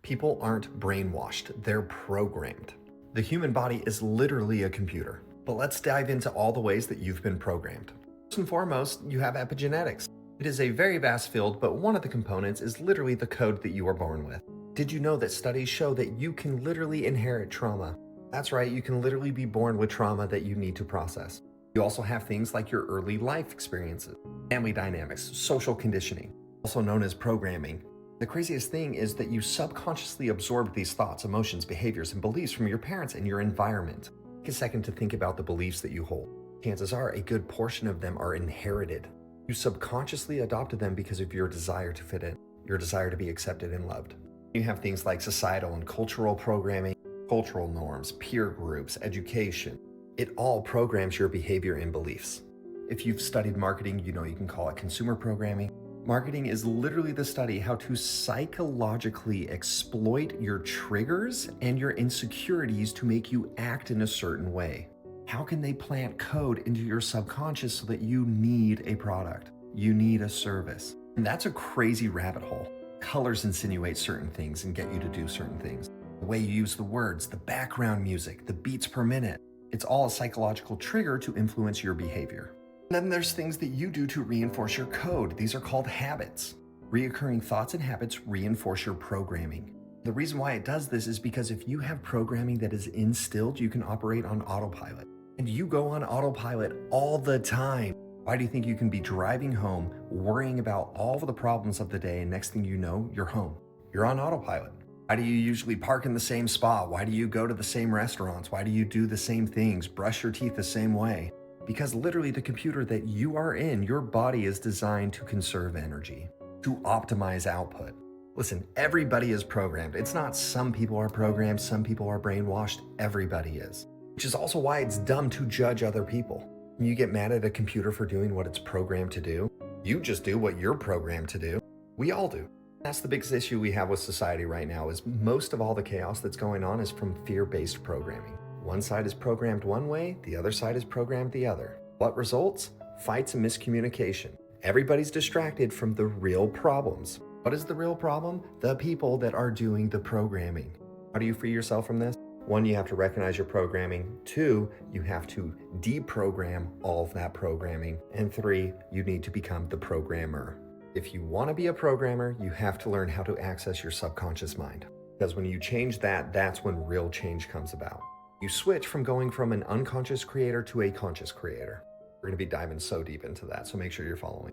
People aren't brainwashed, they're programmed. The human body is literally a computer. But let's dive into all the ways that you've been programmed. First and foremost, you have epigenetics. It is a very vast field, but one of the components is literally the code that you are born with. Did you know that studies show that you can literally inherit trauma? That's right, you can literally be born with trauma that you need to process. You also have things like your early life experiences, family dynamics, social conditioning, also known as programming. The craziest thing is that you subconsciously absorb these thoughts, emotions, behaviors, and beliefs from your parents and your environment. Take a second to think about the beliefs that you hold. Chances are a good portion of them are inherited. You subconsciously adopted them because of your desire to fit in, your desire to be accepted and loved. You have things like societal and cultural programming, cultural norms, peer groups, education. It all programs your behavior and beliefs. If you've studied marketing, you know you can call it consumer programming. Marketing is literally the study how to psychologically exploit your triggers and your insecurities to make you act in a certain way. How can they plant code into your subconscious so that you need a product, you need a service? And that's a crazy rabbit hole. Colors insinuate certain things and get you to do certain things. The way you use the words, the background music, the beats per minute, it's all a psychological trigger to influence your behavior. And then there's things that you do to reinforce your code. These are called habits. Reoccurring thoughts and habits reinforce your programming. The reason why it does this is because if you have programming that is instilled, you can operate on autopilot. And you go on autopilot all the time. Why do you think you can be driving home, worrying about all of the problems of the day, and next thing you know, you're home? You're on autopilot. Why do you usually park in the same spot? Why do you go to the same restaurants? Why do you do the same things, brush your teeth the same way? Because literally the computer that you are in, your body is designed to conserve energy, to optimize output. Listen, everybody is programmed. It's not some people are programmed, some people are brainwashed, everybody is. Which is also why it's dumb to judge other people. When you get mad at a computer for doing what it's programmed to do, you just do what you're programmed to do. We all do. That's the biggest issue we have with society right now is most of all the chaos that's going on is from fear-based programming. One side is programmed one way, the other side is programmed the other. What results? Fights and miscommunication. Everybody's distracted from the real problems. What is the real problem? The people that are doing the programming. How do you free yourself from this? One, you have to recognize your programming. Two, you have to deprogram all of that programming. And three, you need to become the programmer. If you want to be a programmer, you have to learn how to access your subconscious mind. Because when you change that, that's when real change comes about. You switch from going from an unconscious creator to a conscious creator. We're going to be diving so deep into that, so make sure you're following.